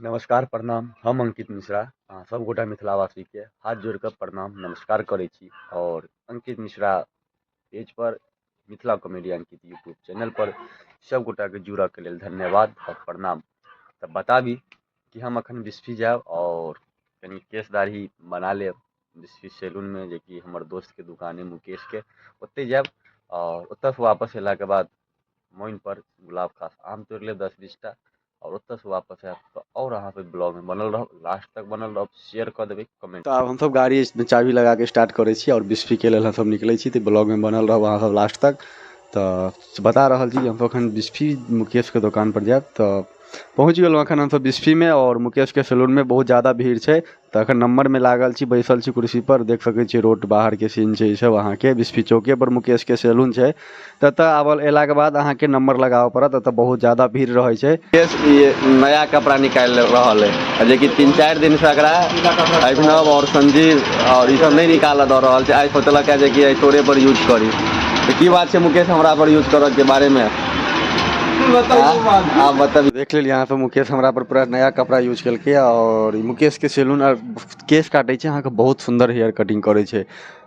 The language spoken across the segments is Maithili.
नमस्कार प्रणाम। हम अंकित मिश्रा सब गोटा मिथिलावासी के हाथ जोड़ कऽ प्रणाम नमस्कार करै छी और अंकित मिश्रा पेज पर मिथिला कॉमेडी अंकित यूट्यूब चैनल पर सब गोटा के जुड़ऽ के लेल धन्यवाद और प्रणाम। तऽ बताबी कि हम अखन बिस्फी जायब और कनी केश दाढ़ी बना लेब बिस्फी सैलून में, जे कि हमर दोस्त के दुकान है मुकेश के, ओतै जायब और ओतऽ से वापस अयला के बाद मोइन पर गुलाब खास आम तोड़ि लेब 10-20 टा और ओतऽ से वापस आयब तऽ और अहाँ पे ब्लॉग में बनल रहब, लास्ट तक बनल रहब, शेयर कऽ देबै, कमेंट। तो आब हमसब गाड़ी में चाबी लगा के स्टार्ट करै छी और बिस्फी के लेल हमसब निकलै छी। तऽ ब्लॉग में बनल रहब अहाँ सब लास्ट तक। तऽ बता रहल छी हमसब एखन बिस्फी मुकेश के दुकान पर जायब। तऽ पहुँच गेलहुँ एखन हमसब बिस्फी में और मुकेश के सैलून में बहुत ज़्यादा भीड़ छै। तऽ एखन नंबर में लागल छी, बैसल छी कुर्सी पर, देख सकै छी रोड बाहर के सीन छै ई सब अहाँ के। बिस्फी चौके पर मुकेश के सैलून छै। ततऽ आबल एला के बाद अहाँ के नंबर लगाबऽ पड़त, एतऽ बहुत ज़्यादा भीड़ रहै छै। नया कपड़ा निकाल रहल है, जे कि 3-4 दिन से एकरा अभिनव और संजीव और ई सब नहीं निकाल दऽ रहल छै। आइ सोचलक है जे कि तोरे पर यूज करी। तो की बात है मुकेश हमरा पर यूज करऽ के बारे में आप बताइए। देख लिया यहाँ पे मुकेश हमरा पर पूरा नया कपड़ा यूज केलकै और मुकेश के सैलून केश काटे छै, अहाँ के बहुत सुंदर हेयर कटिंग करे छै।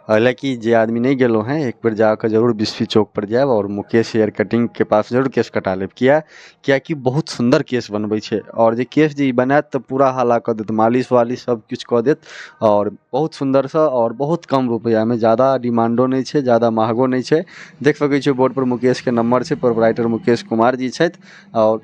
हालांकि जे आदमी नहीं गेलो हैं एक बार जाकर जरूर बिस्फी चौक पर जाए और मुकेश हेयर कटिंग के पास जरूर केश कटा लेब। कियाकि बहुत सुंदर केश बनबै छै और जे केश जे बनात तऽ पूरा हाला कऽ देत, मालिश वालिश सब कुछ कऽ देत और बहुत सुंदर सा और बहुत कम रुपया में, ज़्यादा डिमांडो नहीं छै, ज़्यादा महंगो नहीं छै। देख सकै छियै बोर्ड पर मुकेश के नंबर छै, प्रोपराइटर मुकेश कुमार जी छथि। और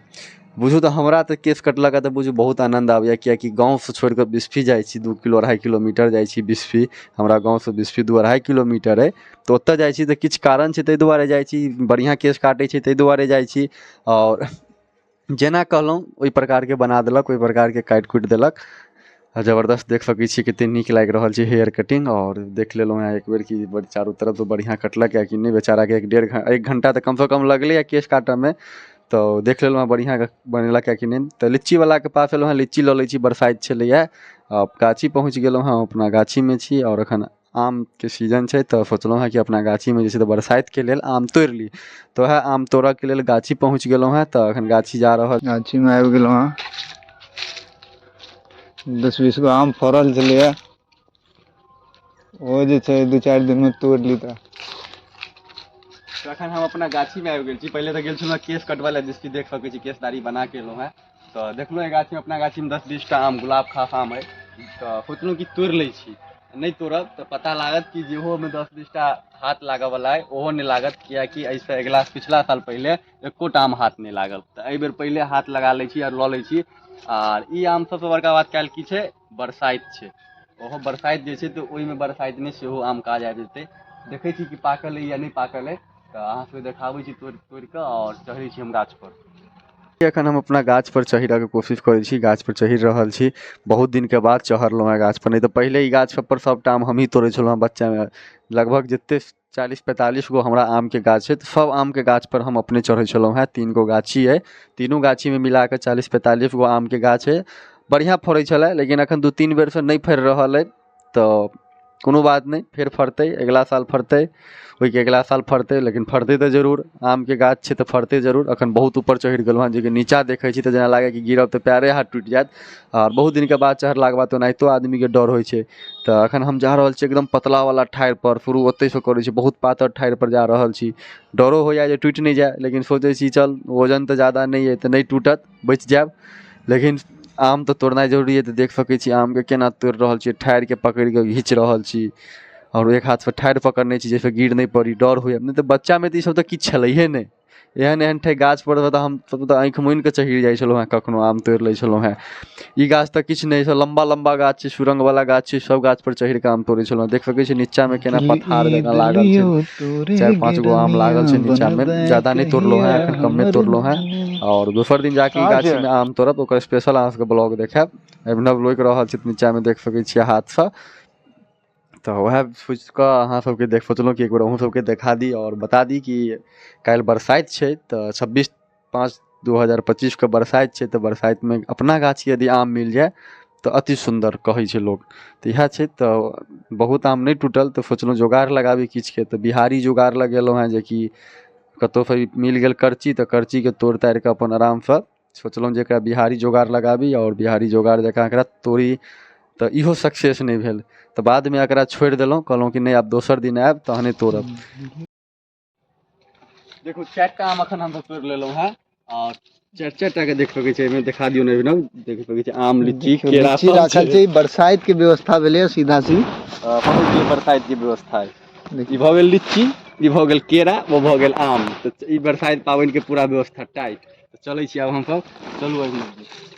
बुझू तऽ हमरा तऽ केश कटलक तऽ बुझू बहुत आनंद आबैया, कियाकि गाँव से छोड़ कऽ बिस्फी जाइ छी, 2-2.5 किलोमीटर जाइ छी बिस्फी। हमरा गाँव से बिस्फी 2-2.5 किलोमीटर अइ। तऽ ओतऽ जाइ छी तऽ किछु कारण छै ताहि दुआरे जाइ छी, बढ़िआँ केश काटै छै ताहि दुआरे जाइ छी। और जेना कहलहुँ ओहि प्रकारके बना देलक, ओहि प्रकारके काटि कुटि देलक। जबरदस्त देख सकै छी कतेक नीक लागि रहल छै हेयर कटिंग। और देख लेलहुँ हैं एक बेर कि चारू तरफ से बढ़िआँ कटलक है कि नहीं। बेचारा के 1 घंटा तऽ कम से कम लगले है केश काटऽ में। तो देख लेलहुँ हैं बढ़िआँ बनेलक है कि नहीं। तऽ लीचीवलाके पास एलहुँ हैं, लीची लऽ लै छी, बरसाइत छलैए। गाछी पहुँच गेलहुँ हैं, अपना गाछीमे छी और एखन आमके सीजन छै तऽ सोचलहुँ हैं कि अपना गाछीमे जे छै तऽ बरसाइतके लेल आम तोड़ि ली। तऽ वएह आम तोड़ऽके लेल गाछी पहुँच गेलहुँ हैं। तऽ एखन गाछी जा रहल गाछी में आबि गेलहुँ हैं। 10-20 गो आम फड़ल छलैए, ओ जे छै 2-4 दिन में तोड़ि ली। तऽ एखन हम अपना गाछी में आबि गेल छी। पहले तऽ गेल छलहुँ केश कटबै लए, जिसकी देख सकै छी केश दाढ़ी बना के एलहुँ हैं। तऽ देखलहुँ है गाछी में, अपना गाछी में 10-20 टा आम, गुलाब खास आम है। तऽ सोचलहुँ कि तोड़ि लै छी। नहीं तोड़ब तऽ पता लागत कि जेहो में 10-20 टा हाथ लागऽ वाला है ओहो नहीं लागत, कियाकि ऐसे अगला पिछला साल पहले एकोटा आम हाथ नहीं लागल। तऽ एहि बेर पहले हाथ लगा लै छी और लऽ लै छी। आर ई आम सबसँ बड़का बात काल्हि की छै, बरसाइत छै। ओहो बरसाइत जे छै तऽ ओहिमे बरसाइत में सेहो आम काज आबि जेतै। देखै छी कि पाकल है या नहीं पाकल है। तऽ अहाँ सबके देखाबै छी तोड़ि तोड़ि कऽ और चढ़ै छी हम गाछ पर। एखन हम अपना गाछ पर चढ़ैके कोशिश करै छी, गाछ पर चढ़ि रहल छी। बहुत दिन के बाद चढ़लहुँ हैं गाछ पर, नहीं तऽ पहले ई गाछ पर सबटा आम हमही तोड़ै छलहुँ हैं बच्चा में। लगभग जते 40-45 गो हमरा आम के गाछ छै, तऽ सब आम के गाछ पर हम अपने चढ़ै छलहुँ हैं। 3 गो गाछी है, तीनों गाछी में मिला कऽ 40-45 गो आम के गाछ है। बढ़िआँ फड़ै छलै, लेकिन एखन 2-3 बेरसँ नहीं फड़ि रहल अइ। तऽ कोनो बात नहीं, फेर फड़तै, अगिला साल फड़तै, ओहिके अगिला साल फड़तै, लेकिन फड़तै तऽ जरूर। आम के गाछ छै तऽ फड़तै जरूर। एखन बहुत ऊपर चढ़ि गेलहुँ हैं, जे कि नीचाँ देखै छी तऽ जेना लागै कि गिरब तऽ पैरे हाथ टूटि जायत। और बहुत दिन के बाद चढ़लाके बाद तऽ ओनाहितो आदमी के डर होइ छै। तऽ एखन हम जा रहल छी एकदम पतला वाला ठाढ़ि पर, शुरू ओतैसँ करै छी, बहुत पातर ठाढ़ि पर जा रहल छी। डरो होइए जे टूटि नहीं जाए, लेकिन सोचै छी चल वजन तऽ ज़्यादा नहीं अइ तऽ नहीं टूटत, बचि जायब। लेकिन आम तऽ तोड़नाइ जरूरी है। तऽ देख सकै छी आम के केना तोड़ि रहल छी, ठाढ़िके पकड़ि कऽ घीच रहल छी। और एक हाथ से ठाढ़ि पकड़ने छी जाहिसँ गिर नहीं पड़ी, डर होइए। नहीं तऽ बच्चा में तऽ ई सब तऽ किछु छलैहे नहीं। एहन एहन ठाई गाछ पर तऽ हम सब तऽ आँखि मुनि कऽ चढ़ि जाइ छलहुँ हैं, कखनो आम तोड़ि लै छलहुँ हैं। ई गाछ तऽ किछु नहीं, सब लम्बा लम्बा गाछ छै, सुरंग वाला गाछ छै, सब गाछ पर चढ़ि कऽ आम तोड़ै छलहुँ हैं। देख सकै छी नीचा में केना दिल पथार ई जकाँ लागल छै। देलियो तोरे 4-5 गो आम गिरमिया लागल छै नीचा में, बनबै ज़्यादा नहीं तोड़लहुँ हैं, कहिया एखन कमे हमर तोड़लहुँ हैं। धन। और दोसर दिन जाके ई कहाँ गाछी छै? में आम तोड़ब, ओकर स्पेशल अहाँ सबके ब्लॉग देखायब। अभिनव लोकि रहल छथि नीचा में, देख सकै छियै हाथसँ। तऽ वएह सोचि कऽ अहाँ सबके सोचलहुँ कि एक बेर अहूँ सबके देखा दी और बता दी कि काल्हि बरसाइत छै। तऽ 26/5/2025 के बरसाइत छै। तऽ बरसाइत में अपना गाछी यदि आम मिल जाय तऽ अति सुंदर कहै छै लोग। तऽ इएह छै। तऽ बहुत आम नहीं टूटल तऽ सोचलहुँ जोगाड़ लगाबी किछुके। तऽ बिहारी जोगाड़ लगेलहुँ हैं, जे कि कतहुसँ मिल गेल करची तऽ करचीके तोड़ि ताड़ि कऽ अपन आरामसँ सोचलहुँ जे एकरा बिहारी जोगाड़ लगाबी और बिहारी जोगाड़ जकाँ एकरा तोड़ी, तऽ इहो सक्सेस नहि भेल। तऽ बादमे एकरा छोड़ि देलहुँ, कहलहुँ कि नहि आब दोसर दिन आयब तहने तोड़ब। देखू 4टा आम अखन हम तोड़ि लेलहुँ हेँ और 4-4टा के देख सकै छी, एहिमे देखा दियौ ने अभिनव, देख सकै छी आम लीची केरा लीची सब राखल छै, बरसाइत के व्यवस्था भेलै सीधा सी। बहुत ही बरसाइत के व्यवस्था है। ई देखियौ भऽ गेल लीची, ई भऽ गेल केरा, वो भऽ गेल आम। तऽ ई बरसाइत पाबनि के पूरा व्यवस्था टाइट। तऽ चलै छी आब हमसब, चलू अभिनव जी।